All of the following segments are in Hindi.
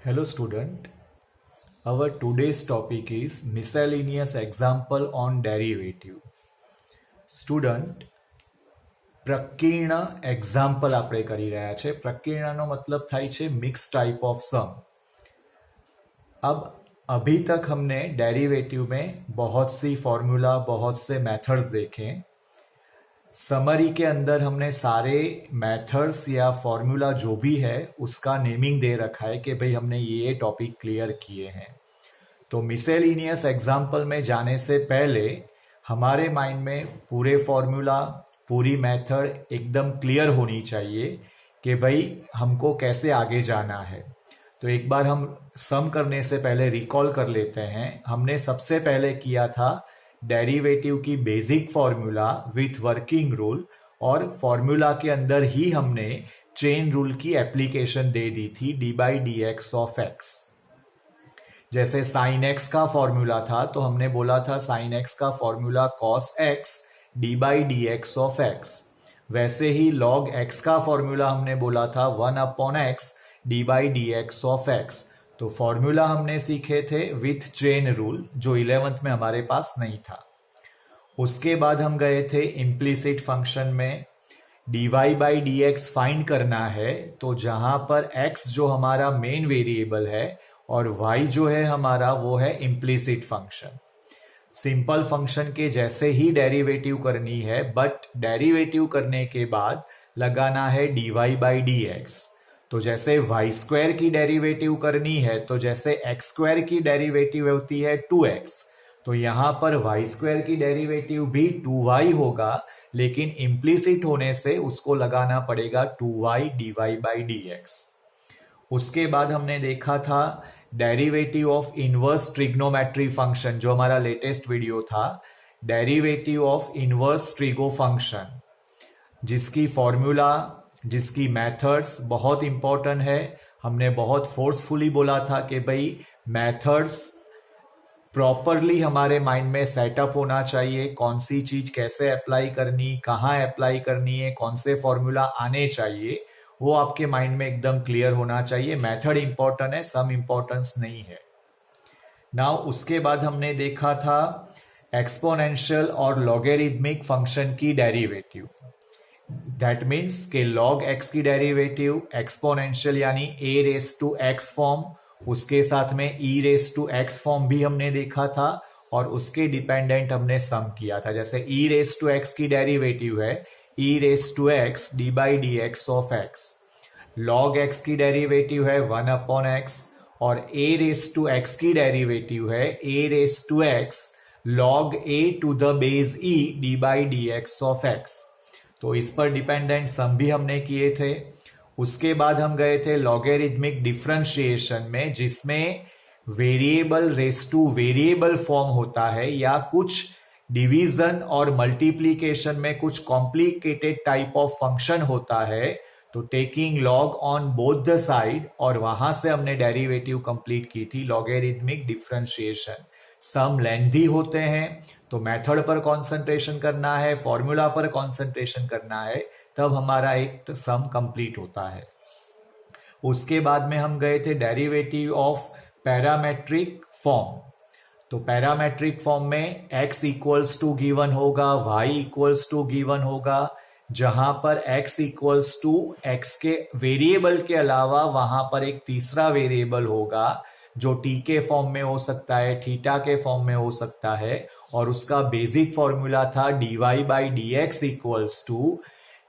Hello student, our today's topic is miscellaneous example on derivative. Student, પ્રકીર્ણ એક્ઝામ્પલ આપણે કરી રહ્યા છે. પ્રકીર્ણનો મતલબ થાય છે મિક્સ टाइप ऑफ सम. अब अभी तक हमने डेरिवेटिव में बहुत सी फॉर्मूला बहुत से मेथड्स देखे. समरी के अंदर हमने सारे मेथड्स या फॉर्मूला जो भी है उसका नेमिंग दे रखा है कि भाई हमने ये टॉपिक क्लियर किए हैं. तो मिसेलिनियस एग्जाम्पल में जाने से पहले हमारे माइंड में पूरे फॉर्मूला पूरी मेथड एकदम क्लियर होनी चाहिए कि भाई हमको कैसे आगे जाना है. तो एक बार हम सम करने से पहले रिकॉल कर लेते हैं. हमने सबसे पहले किया था डेरिवेटिव की basic formula with working rule, और फॉर्मूला के अंदर ही हमने चेन रूल की एप्लीकेशन दे दी थी D by d x of x. जैसे साइन एक्स का फॉर्मूला था तो हमने बोला था साइन एक्स का formula cos x d by d x of x. वैसे ही लॉग एक्स का फॉर्मूला हमने बोला था 1/x D by d x of x. तो फॉर्मूला हमने सीखे थे विथ चेन रूल, जो 11th में हमारे पास नहीं था. उसके बाद हम गए थे इम्प्लिसिट फंक्शन में. D y by d x find करना है, तो जहां पर x जो हमारा मेन वेरिएबल है और y जो है हमारा वो है इम्प्लिसिट फंक्शन. सिंपल फंक्शन के जैसे ही डेरिवेटिव करनी है, बट डेरिवेटिव करने के बाद लगाना है d y by d x. तो जैसे वाई स्क्वायर की डेरिवेटिव करनी है तो जैसे एक्स स्क्वायर की डेरिवेटिव होती है 2x, तो यहां पर वाई स्क्वायर की डेरिवेटिव भी 2y होगा, लेकिन इम्प्लिसिट होने से उसको लगाना पड़ेगा 2y d y by d x. उसके बाद हमने देखा था derivative of inverse trigonometry function, जो हमारा लेटेस्ट वीडियो था. Derivative of inverse trigo function, जिसकी फॉर्मूला जिसकी मेथड्स बहुत इंपॉर्टेंट है. हमने बहुत फोर्सफुली बोला था कि भाई मेथड्स प्रॉपरली हमारे माइंड में सेटअप होना चाहिए. कौन सी चीज कैसे अप्लाई करनी, कहाँ अप्लाई करनी है, कौन से फॉर्मूला आने चाहिए, वो आपके माइंड में एकदम क्लियर होना चाहिए. मेथड इंपॉर्टेंट है, सम इंपॉर्टेंस नहीं है. नाउ उसके बाद हमने देखा था एक्सपोनेंशियल और लॉगेरिथमिक फंक्शन की डेरिवेटिव. दैट मीन्स के लॉग एक्स की डेरिवेटिव, एक्सपोनेंशियल यानी ए रेस टू एक्स फॉर्म, उसके साथ में ई रेस टू एक्स फॉर्म भी हमने देखा था, और उसके डिपेंडेंट हमने सम किया था. जैसे ई रेस टू एक्स की डेरिवेटिव है e raised to x d by d x of x. Log x की डेरिवेटिव है 1/x, और ए रेस टू एक्स की डेरिवेटिव है a raised to x log a to the base e d by d x of x. तो इस पर डिपेंडेंट सम भी हमने किए थे. उसके बाद हम गए थे लॉगेरिथमिक डिफरेंशिएशन में, जिसमें variable raise to variable form होता है, या कुछ डिवीजन और मल्टीप्लीकेशन में कुछ कॉम्प्लिकेटेड टाइप ऑफ फंक्शन होता है. तो taking log on both the side, और वहां से हमने डेरिवेटिव कंप्लीट की थी लॉगेरिथमिक डिफरेंशिएशन. सम लेंथी होते हैं, तो मेथड पर कंसंट्रेशन करना है, फॉर्मूला पर कंसंट्रेशन करना है, तब हमारा एक सम कंप्लीट होता है. उसके बाद में हम गए थे डेरिवेटिव ऑफ पैरामेट्रिक फॉर्म. तो पैरामेट्रिक फॉर्म में x इक्वल्स टू गिवन होगा, y इक्वल्स टू गिवन होगा, जहां पर x इक्वल्स टू x के वेरिएबल के अलावा वहां पर एक तीसरा वेरिएबल होगा जो t के फॉर्म में हो सकता है, थीटा के फॉर्म में हो सकता है, और उसका बेसिक फॉर्मूला था d y by d x equals to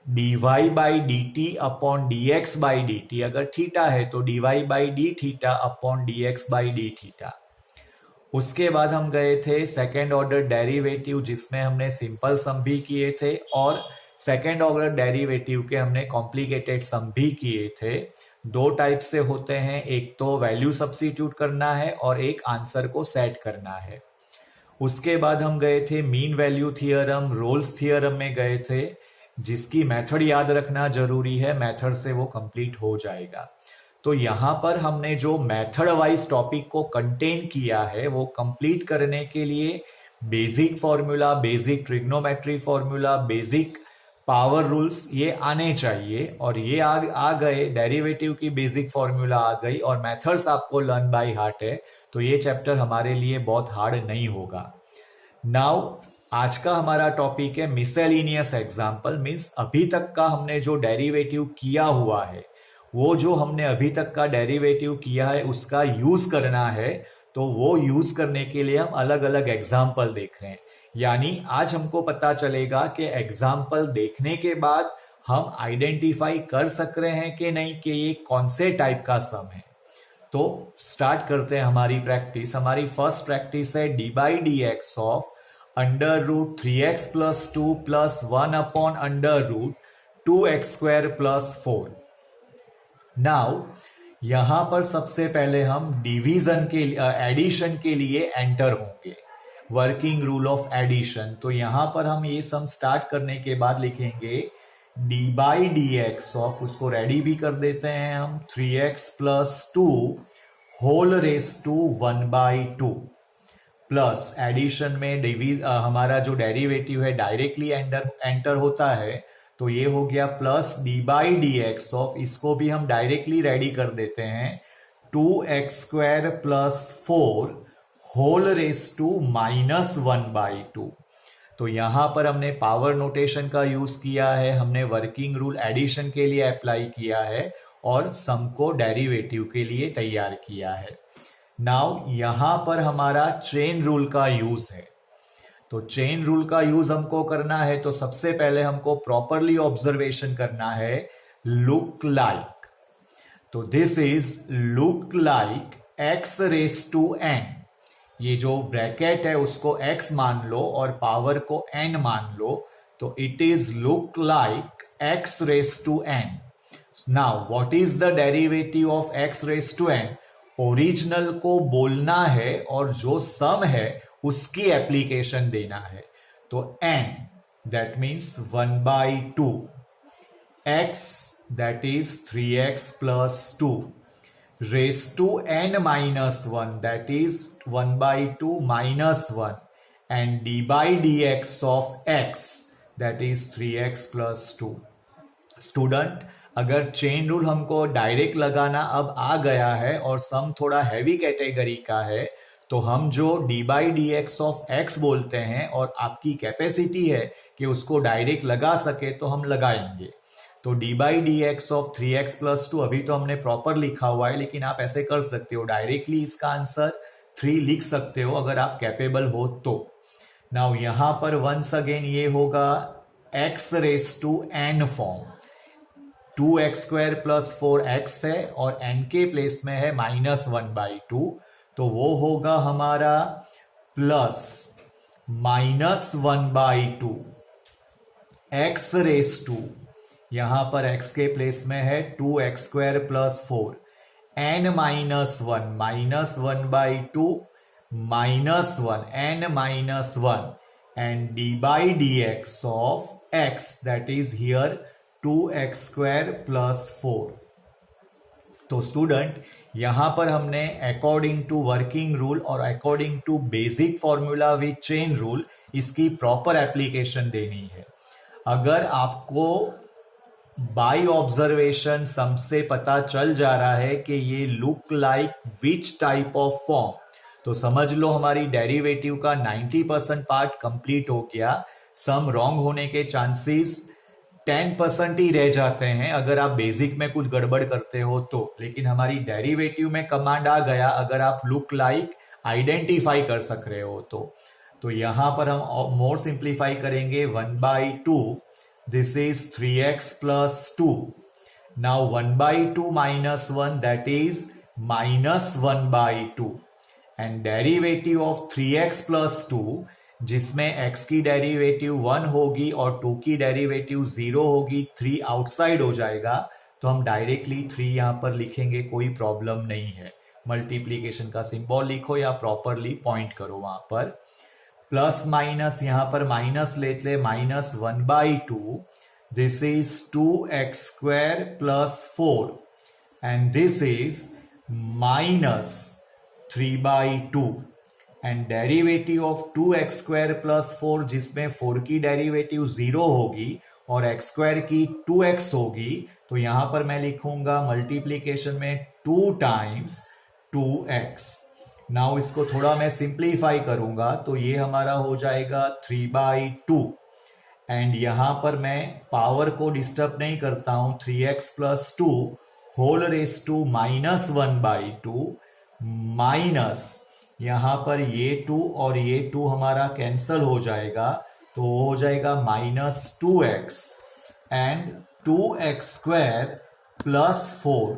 d y by d t upon d x by d t. अगर थीटा है तो d y by d theta upon d x by d theta. उसके बाद हम गए थे सेकेंड ऑर्डर डेरिवेटिव, जिसमें हमने सिंपल सम भी किए थे, और सेकेंड ऑर्डर डेरिवेटिव के हमने कॉम्प्लिकेटेड सम भी किए थे. दो टाइप से होते हैं, एक तो वैल्यू सब्स्टिट्यूट करना है और एक आंसर को सेट करना है. उसके बाद हम गए थे mean value theorem, Rolle's theorem में गए थे, जिसकी मेथड याद रखना जरूरी है, मेथड से वो कंप्लीट हो जाएगा. तो यहां पर हमने जो मेथड वाइज टॉपिक को कंटेन किया है वो कंप्लीट करने के लिए basic formula, basic trigonometry formula, basic power rules ये आने चाहिए, और ये आ गए, डेरिवेटिव की बेसिक फॉर्मूला आ गई और मेथड्स आपको लर्न बाय हार्ट है, तो ये चैप्टर हमारे लिए बहुत हार्ड नहीं होगा। नाउ आज का हमारा टॉपिक है मिसलेनियस एग्जाम्पल, मीन्स अभी तक का हमने जो डेरिवेटिव किया हुआ है, वो जो हमने अभी तक का डेरिवेटिव किया है उसका यूज करना है, तो वो यूज करने के लिए हम अलग अलग एग्जाम्पल देख रहे हैं। यानी आज हमको पता चलेगा कि एग्जाम्पल देखने के बाद हम आइडेंटिफाई कर सक रहे हैं कि नहीं कि ये कौन से टाइप का सम है। तो स्टार्ट करते हैं हमारी प्रैक्टिस। हमारी फर्स्ट प्रैक्टिस है d by d x of under root 3x plus 2 plus 1 upon under root 2x square plus 4। Now यहां पर सबसे पहले हम डिवीजन के एडिशन के लिए एंटर होंगे, वर्किंग रूल ऑफ एडिशन। तो यहां पर हम ये सम स्टार्ट करने के बाद लिखेंगे d by d x of, उसको रेडी भी कर देते हैं हम, 3x plus 2 whole raise to 1/2 plus addition में हमारा जो डेरिवेटिव है डायरेक्टली एंटर होता है, तो ये हो गया plus d by d x of, इसको भी हम डायरेक्टली रेडी कर देते हैं, 2x square plus 4 whole raise to -1/2। तो यहां पर हमने पावर नोटेशन का यूज किया है, हमने वर्किंग रूल एडिशन के लिए अप्लाई किया है और सम को डेरिवेटिव के लिए तैयार किया है। नाउ यहां पर हमारा चेन रूल का यूज है। तो चेन रूल का यूज हमको करना है, तो सबसे पहले हमको प्रॉपरली ऑब्जर्वेशन करना है लुक लाइक। तो this is look like x raise to n, ये जो ब्रैकेट है उसको x मान लो और पावर को n मान लो, तो it is look like x raise to n। Now what is the derivative of x raise to n? Original को बोलना है और जो सम है उसकी एप्लीकेशन देना है। तो n that means 1/2, x that is 3x plus 2 raise to n minus 1 that is 1/2 minus 1 and d by d x of x that is 3x plus 2। Student, अगर चेन रूल हमको डायरेक्ट लगाना अब आ गया है और सम थोड़ा हैवी कैटेगरी का है, तो हम जो D by d x of x बोलते हैं और आपकी कैपेसिटी है कि उसको डायरेक्ट लगा सके तो हम लगाएंगे। तो D by d x of 3x plus 2 अभी तो हमने प्रॉपर लिखा हुआ है, लेकिन आप ऐसे कर सकते हो, डायरेक्टली इसका आंसर 3 लिख सकते हो अगर आप कैपेबल हो तो। नाउ यहां पर वंस अगेन ये होगा x raise to n form, 2x square plus 4x है और n के प्लेस में है -1/2, तो वो होगा हमारा प्लस -1/2 x रेस टू, यहां पर x के प्लेस में है 2x square plus 4 n -1 -1/2 -1 n -1 and d by dx of x that is here 2x square plus 4। तो स्टूडेंट, यहां पर हमने अकॉर्डिंग टू वर्किंग रूल और according to basic formula with chain rule इसकी प्रॉपर एप्लीकेशन देनी है। अगर आपको बाय ऑब्जर्वेशन सम से पता चल जा रहा है कि ये look like which type of form, तो समझ लो हमारी डेरिवेटिव का 90% पार्ट कंप्लीट हो गया। सम रॉन्ग होने के चांसेस 10% ही रह जाते हैं अगर आप बेसिक में कुछ गड़बड़ करते हो तो, लेकिन हमारी डेरिवेटिव में कमांड आ गया अगर आप लुक लाइक आइडेंटिफाई कर सक रहे हो तो यहां पर हम मोर सिंप्लीफाई करेंगे 1/2, this is 3x plus 2। Now 1/2 -1 that is -1/2 and derivative of 3x plus 2 जिसमें x की डेरिवेटिव 1 होगी और 2 की डेरिवेटिव 0 होगी, 3 आउटसाइड हो जाएगा, तो हम डायरेक्टली 3 यहां पर लिखेंगे, कोई प्रॉब्लम नहीं है। मल्टीप्लीकेशन का सिंबल लिखो या प्रॉपरली पॉइंट करो वहां पर। प्लस माइनस यहां पर माइनस लेते -1/2, this is 2x square plus 4 and this is -3/2 and derivative of 2x square plus 4 जिसमें 4 की डेरिवेटिव 0 होगी और एक्स स्क्वायर की 2x होगी, तो यहां पर मैं लिखूंगा मल्टीप्लीकेशन में 2 टाइम्स 2x। नाउ इसको थोड़ा मैं सिंप्लीफाई करूंगा तो ये हमारा हो जाएगा 3/2। एंड यहां पर मैं पावर को डिस्टर्ब नहीं करता हूं, 3x+2 whole raise to -1/2 minus यहां पर ये 2 और ये 2 हमारा कैंसल हो जाएगा, तो वो हो जाएगा -2x and 2x² +4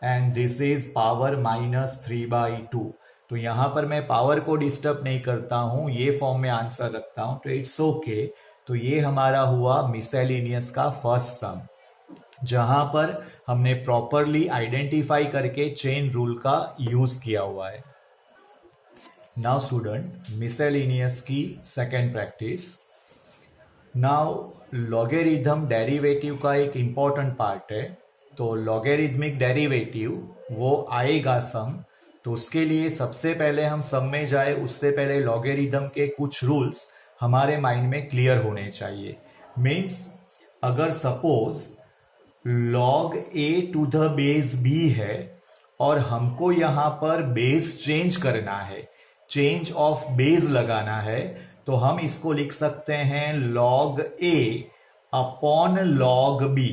and this is power -3/2। तो यहां पर मैं पावर को डिस्टर्ब नहीं करता हूं, ये फॉर्म में आंसर रखता हूं, तो इट्स ओके। तो ये हमारा हुआ मिसलेनियस का फर्स्ट सम, जहां पर हमने प्रॉपरली आइडेंटिफाई करके चेन रूल का यूज किया हुआ है। नाउ स्टूडेंट, मिसलेनियस की second practice. Now logarithm derivative का एक इंपॉर्टेंट पार्ट है, तो लॉगेरिथमिक डेरिवेटिव वो आएगा सम, तो उसके लिए सबसे पहले हम सम में जाए उससे पहले लॉगेरिथम के कुछ रूल्स हमारे माइंड में क्लियर होने चाहिए। मीन्स अगर suppose log a to the base b है और हमको यहां पर बेस चेंज करना है, चेंज ऑफ बेस लगाना है, तो हम इसको लिख सकते हैं log a upon log b।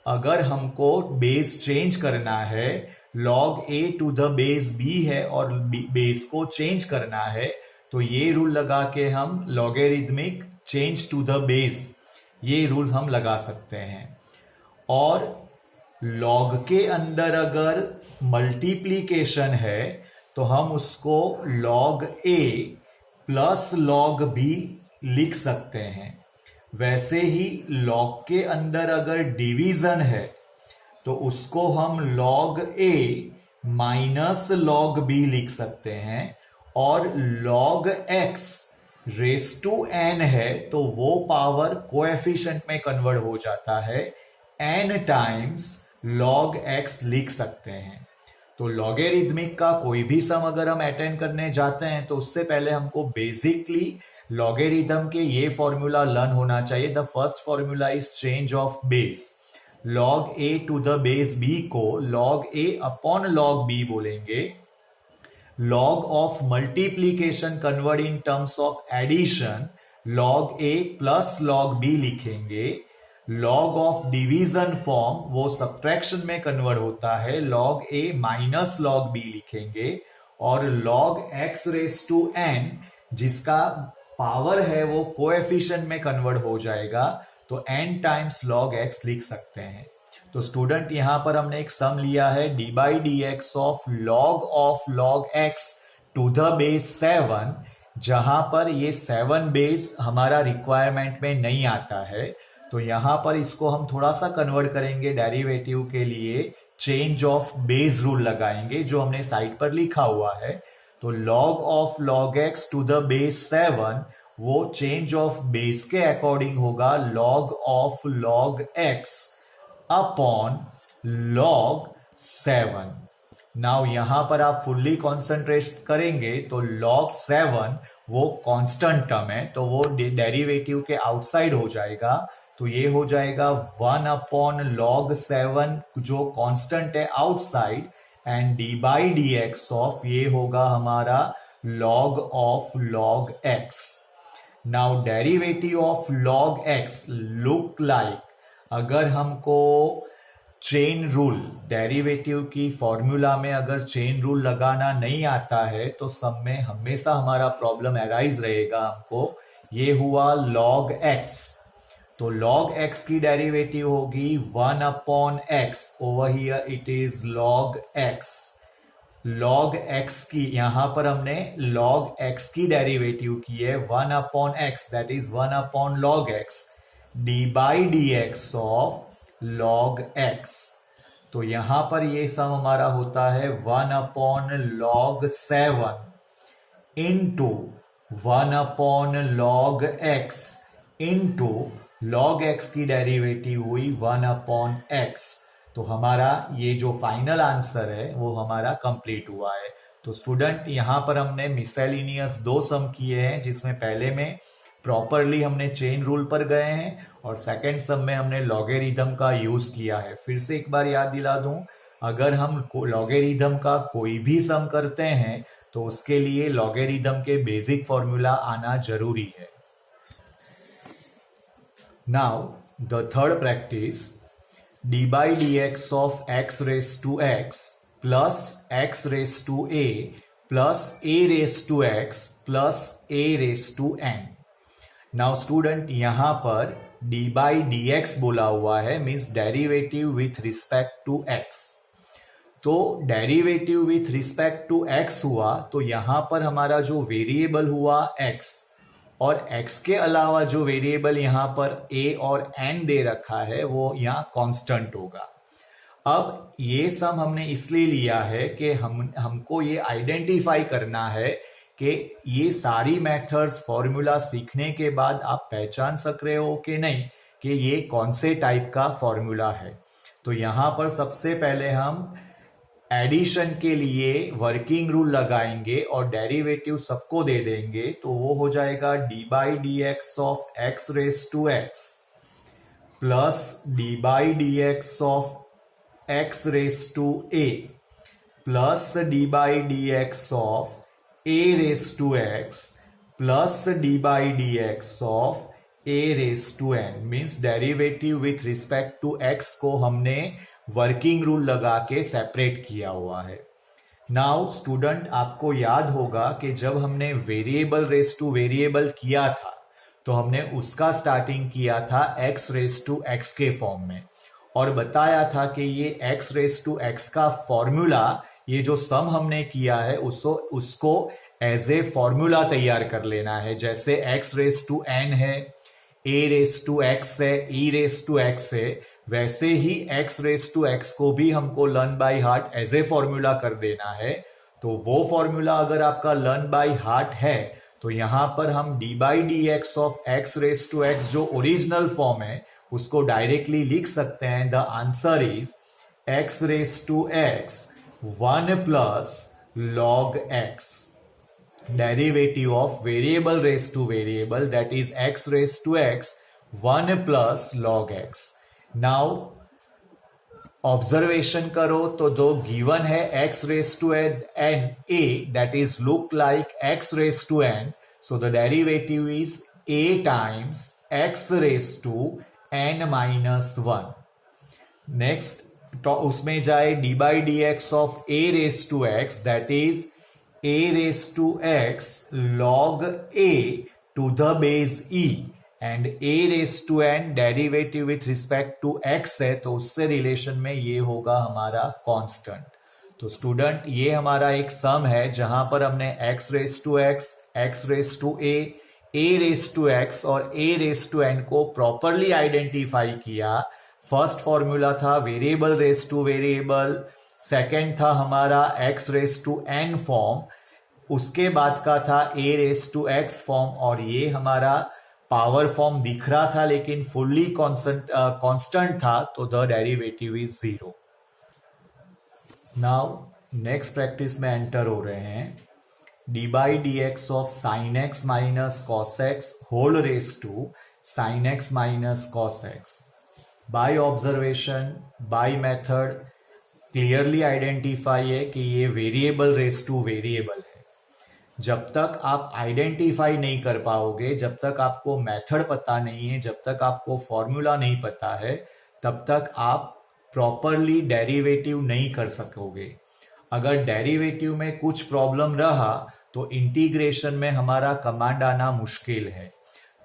अगर हमको बेस चेंज करना है, log a to the base b है और बेस को चेंज करना है, तो ये रूल लगा के हम logarithmic change to the base, ये रूल हम लगा सकते हैं। और लॉग के अंदर अगर मल्टीप्लीकेशन है तो हम उसको log a plus log b लिख सकते हैं। वैसे ही लॉग के अंदर अगर डिवीजन है तो उसको हम log a minus log b लिख सकते हैं। और log x raise to n है तो वो पावर कोएफिशिएंट में कन्वर्ट हो जाता है, n टाइम्स log x लिख सकते हैं। तो लॉगेरिथमिक का कोई भी सम अगर हम अटेंड करने जाते हैं तो उससे पहले हमको बेसिकली लॉगेरिथम के ये फॉर्मूला लर्न होना चाहिए। The first formula is change of base. log a to the base b को log a upon log b बोलेंगे। log of multiplication convert in terms of addition log a plus log b लिखेंगे। log ऑफ डिवीजन फॉर्म वो सब्ट्रैक्शन में कन्वर्ट होता है, log a minus log b लिखेंगे। और log x raise to n जिसका पावर है वो कोएफिशिएंट में कन्वर्ट हो जाएगा, तो n टाइम्स log x लिख सकते हैं। तो स्टूडेंट यहां पर हमने एक सम लिया है d/dx of log x to the base 7, जहां पर ये 7 बेस हमारा रिक्वायरमेंट में नहीं आता है, तो यहां पर इसको हम थोड़ा सा कन्वर्ट करेंगे डेरिवेटिव के लिए, चेंज ऑफ बेस रूल लगाएंगे जो हमने साइड पर लिखा हुआ है। तो log of log x to the base 7 वो चेंज ऑफ बेस के अकॉर्डिंग होगा log of log x upon log 7। Now यहां पर आप फुल्ली कॉन्सेंट्रेट करेंगे तो log 7 वो कांस्टेंट टर्म है, तो वो डेरिवेटिव के आउटसाइड हो जाएगा, तो ये हो जाएगा 1 अपॉन log 7 जो कांस्टेंट है आउटसाइड, एंड d/dx ऑफ ये होगा हमारा log of log x। Now derivative of log x look like, अगर हमको चेन रूल डेरिवेटिव की फॉर्मूला में अगर चेन रूल लगाना नहीं आता है तो सब में हमेशा हमारा प्रॉब्लम अराइज रहेगा हमको। ये हुआ log x, तो log x की डेरिवेटिव होगी 1 upon x, over here it is log x। log x की यहां पर हमने log x की डेरिवेटिव की है 1 upon x, that is 1 upon log x d/dx of log x। तो यहां पर ये सम हमारा होता है 1 upon log 7 into 1 upon log x into log x की डेरिवेटिव हुई 1 अपॉन x। तो हमारा ये जो फाइनल आंसर है वो हमारा कंप्लीट हुआ है। तो स्टूडेंट यहां पर हमने मिसलेनियस 2 सम किए हैं, जिसमें पहले में प्रॉपरली हमने चेन रूल पर गए हैं और सेकंड सम में हमने लॉगेरिथम का यूज किया है। फिर से एक बार याद दिला दूं, अगर हम लॉगेरिथम का कोई भी सम करते हैं तो उसके लिए लॉगेरिथम के बेसिक फॉर्मूला आना जरूरी है। Now the third practice, d by dx of x raised to x plus x raised to a plus a raised to x plus a raised to n। नाउ स्टूडेंट यहां पर d by dx बोला हुआ है, means derivative with respect to x। तो derivative with respect to x हुआ तो यहां पर हमारा जो वेरिएबल हुआ x, और x के अलावा जो वेरिएबल यहां पर a और n दे रखा है वो यहां कांस्टेंट होगा। अब ये सम हमने इसलिए लिया है कि हमको ये आइडेंटिफाई करना है कि ये सारी मेथड्स फॉर्मूला सीखने के बाद आप पहचान सक रहे हो कि नहीं कि ये कौन से टाइप का फॉर्मूला है। तो यहां पर सबसे पहले हम एडिशन के लिए वर्किंग रूल लगाएंगे और डेरिवेटिव सबको दे देंगे, तो वो हो जाएगा d by d x of x raise to x plus d by d x of x raise to a plus d by d x of a raise to x plus d by d x of a raise to n। Means derivative with respect to x को हमने वर्किंग रूल लगा के सेपरेट किया हुआ है। नाउ स्टूडेंट आपको याद होगा कि जब हमने वेरिएबल रेस टू वेरिएबल किया था तो हमने उसका स्टार्टिंग किया था x रेस टू x के फॉर्म में, और बताया था कि ये x रेस टू x का फॉर्मूला, ये जो सम हमने किया है उसको एज ए फॉर्मूला तैयार कर लेना है। जैसे x रेस टू n है, a रेस टू x है, e रेस टू x है, वैसे ही x रेस टू x को भी हमको learn by heart as a formula कर देना है। तो वो फॉर्मूला अगर आपका लर्न बाय हार्ट है तो यहां पर हम d by d x of x raise to x जो ओरिजिनल फॉर्म है उसको डायरेक्टली लिख सकते हैं। The answer is x raise to x 1 plus log x, derivative of variable raise to variable, that is x raise to x 1 plus log x। Now observation करो तो जो गिवन है x raise to n a, that is look like x raise to n, so the derivative is a times x raise to n minus 1। Next तो उसमें जाए d by d x of a raise to x, that is a raise to x log a to the base e, and a raise to n derivative with respect to x है तो उससे रिलेशन में ये होगा हमारा कांस्टेंट। तो स्टूडेंट ये हमारा एक सम है जहां पर हमने x raise to x, x raise to a raise to x और a रेस टू n को प्रॉपरली आइडेंटिफाई किया। फर्स्ट फॉर्मूला था variable raise to variable, second था हमारा x raise to n form, उसके बाद का था a raise to x form, और ये हमारा पावर फॉर्म दिख रहा था लेकिन फुल्ली कांस्टेंट था, तो the derivative is 0। Now next practice में एंटर हो रहे हैं। d by d x of sine x minus cos x whole raise to sine x minus cos x. By observation, by method clearly identify है कि ये वेरिएबल रेस टू वेरिएबल है। जब तक आप आइडेंटिफाई नहीं कर पाओगे, जब तक आपको मेथड पता नहीं है, जब तक आपको फॉर्मूला नहीं पता है, तब तक आप प्रॉपरली डेरिवेटिव नहीं कर सकोगे। अगर डेरिवेटिव में कुछ प्रॉब्लम रहा तो इंटीग्रेशन में हमारा कमांड आना मुश्किल है।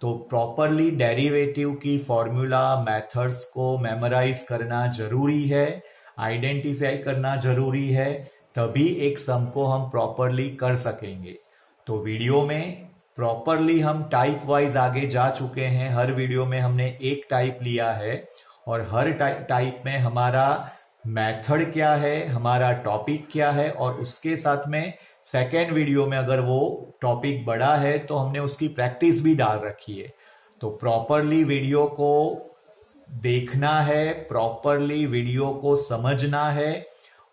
तो प्रॉपरली डेरिवेटिव की फॉर्मूला मेथड्स को मेमोराइज करना जरूरी है, आइडेंटिफाई करना जरूरी है, तभी एक सम को हम प्रॉपरली कर सकेंगे। तो वीडियो में प्रॉपरली हम टाइप वाइज आगे जा चुके हैं। हर वीडियो में हमने एक टाइप लिया है और हर टाइप में हमारा मेथड क्या है, हमारा टॉपिक क्या है, और उसके साथ में सेकेंड वीडियो में अगर वो टॉपिक बड़ा है तो हमने उसकी प्रैक्टिस भी डाल रखी है। तो प्रॉपरली वीडियो को देखना है, प्रॉपरली वीडियो को समझना है,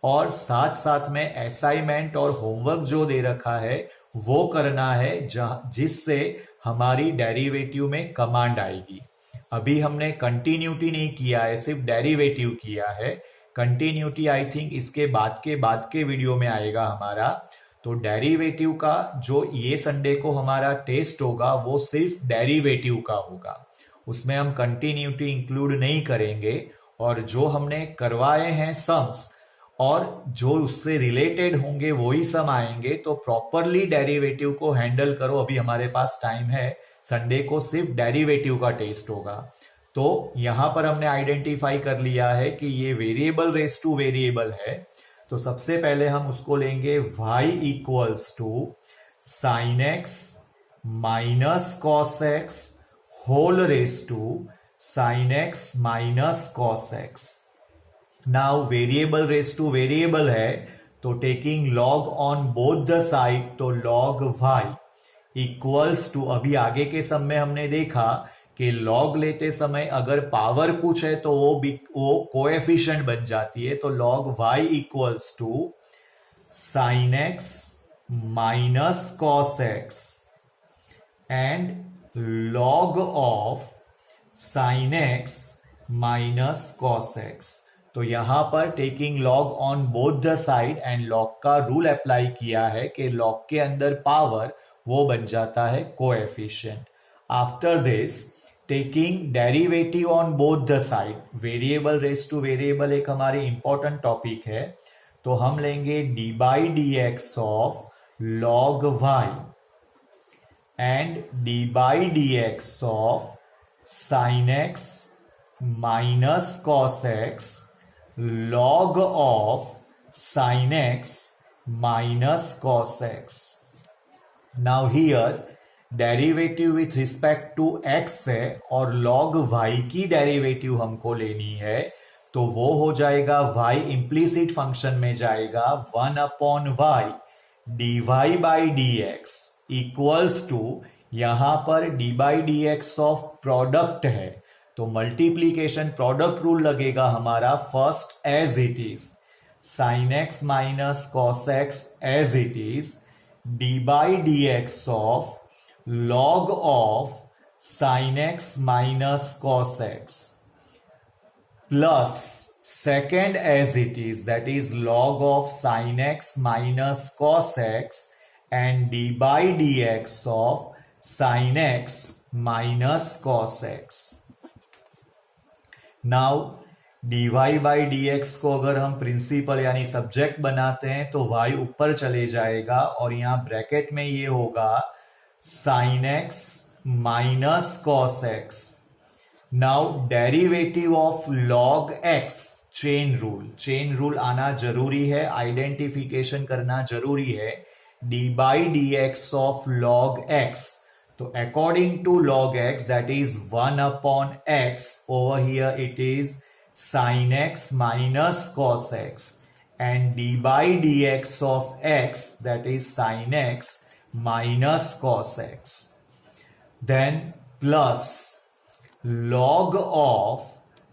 और साथ साथ में असाइनमेंट और होमवर्क जो दे रखा है वो करना है, जिससे हमारी डेरिवेटिव में कमांड आएगी। अभी हमने कंटिन्यूटी नहीं किया है, सिर्फ डेरिवेटिव किया है। कंटिन्यूटी आई थिंक इसके बाद के वीडियो में आएगा हमारा। तो डेरिवेटिव का जो ये संडे को हमारा टेस्ट होगा वो सिर्फ डेरिवेटिव का होगा, उसमें हम कंटिन्यूटी इंक्लूड नहीं करेंगे। और जो हमने करवाए हैं सम्स और जो उससे रिलेटेड होंगे वही सम आएंगे। तो प्रॉपरली डेरिवेटिव को हैंडल करो, अभी हमारे पास टाइम है। संडे को सिर्फ डेरिवेटिव का टेस्ट होगा। तो यहां पर हमने आइडेंटिफाई कर लिया है कि ये वेरिएबल रेस टू वेरिएबल है। तो सबसे पहले हम उसको लेंगे y equals to sine x minus cos x whole raise to sine x minus cos x. Now variable raise to variable है तो taking log on both the side, तो लॉग y इक्वल्स टू, अभी आगे के सम में हमने देखा कि लॉग लेते समय अगर पावर कुछ है तो वो कोएफिशिएंट बन जाती है। तो log y equals to sine x minus cos x and log of sine x minus cos x. तो यहां पर taking log on both the side and log का रूल अप्लाई किया है कि लॉग के अंदर पावर वो बन जाता है coefficient. After this taking derivative on both the side, variable raise to variable एक हमारी इंपॉर्टेंट टॉपिक है। तो हम लेंगे d by d x of log y and d by d x of sine x minus cos x log of sin x minus cos x. Now here derivative with respect to x है और log y की डेरिवेटिव हमको लेनी है। तो वो हो जाएगा y इम्प्लीसिट फंक्शन में जाएगा 1 upon y d y by d x equals to, यहां पर d by d x of product है तो मल्टीप्लीकेशन प्रोडक्ट रूल लगेगा हमारा first as it is, sine x minus cos x as it is, d by d x of log of sine x minus cos x plus second as it is, that is log of sine x minus cos x and d by d x of sine x minus cos x. Now d y by d x को अगर हम प्रिंसिपल यानी सब्जेक्ट बनाते हैं तो y ऊपर चले जाएगा और यहां ब्रैकेट में ये होगा sign x minus cos x. Now derivative of log x, chain rule आना जरूरी है, आइडेंटिफिकेशन करना जरूरी है। D by d x of log x, तो according to log x, that is 1 upon x, over here it is sin x minus cos x, and d by dx of x, that is sin x minus cos x. Then plus log of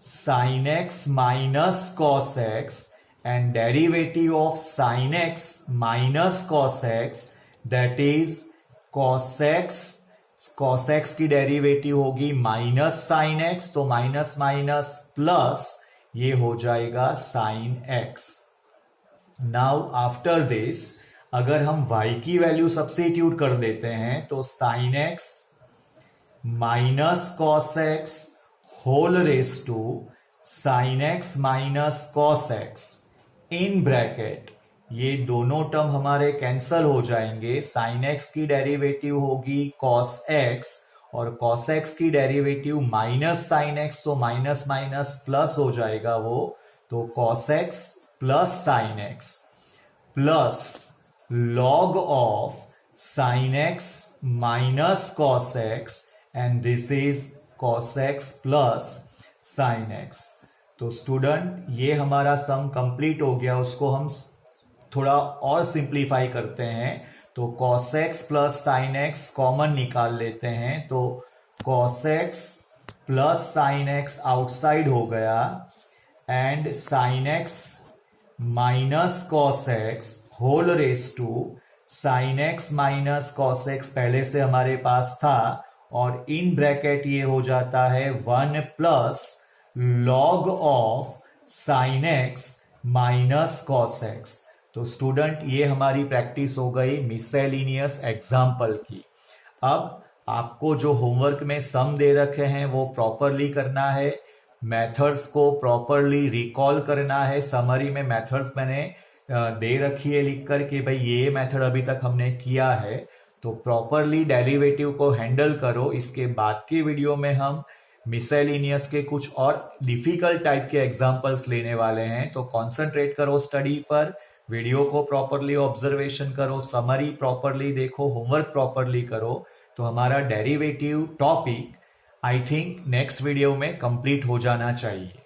sin x minus cos x and derivative of sin x minus cos x, that is cos x की डेरिवेटिव होगी माइनस साइन एक्स, तो माइनस माइनस प्लस ये हो जाएगा sine x. Now after this अगर हम y की वैल्यू सब्स्टिट्यूट कर देते हैं तो sine x minus cos x whole raise to sine x minus cos x in bracket, ये दोनों टर्म हमारे कैंसल हो जाएंगे। साइन एक्स की डेरिवेटिव होगी कॉस एक्स और कॉस एक्स की डेरिवेटिव माइनस साइन एक्स, तो माइनस माइनस प्लस हो जाएगा वो, तो cos x plus sine x plus log of sine x minus cos x and this is cos x plus sine x. तो स्टूडेंट ये हमारा सम कंप्लीट हो गया, उसको हम थोड़ा और सिंप्लीफाई करते हैं। तो cos x plus sine x common निकाल लेते हैं, तो cos x plus sine x outside हो गया and sine x minus cos x whole raise to sine x minus cos x पहले से हमारे पास था और इन ब्रैकेट ये हो जाता है 1 plus log of sine x minus cos x. तो स्टूडेंट ये हमारी प्रैक्टिस हो गई मिसलेनियस एग्जाम्पल की। अब आपको जो होमवर्क में सम दे रखे हैं वो प्रॉपरली करना है, मेथड्स को प्रॉपरली रिकॉल करना है। समरी में मेथड्स मैंने दे रखी है लिखकर कि भाई ये मेथड अभी तक हमने किया है, तो प्रॉपरली डेरिवेटिव को हैंडल करो। इसके बाद की वीडियो में हम मिसलेनियस के कुछ और डिफिकल्ट टाइप के एग्जांपल्स लेने वाले हैं, तो कॉन्सेंट्रेट करो स्टडी पर, वीडियो को प्रॉपरली ऑब्जर्वेशन करो, समरी प्रॉपरली देखो, होमवर्क प्रॉपरली करो। तो हमारा derivative topic I think next video में कंप्लीट हो जाना चाहिए।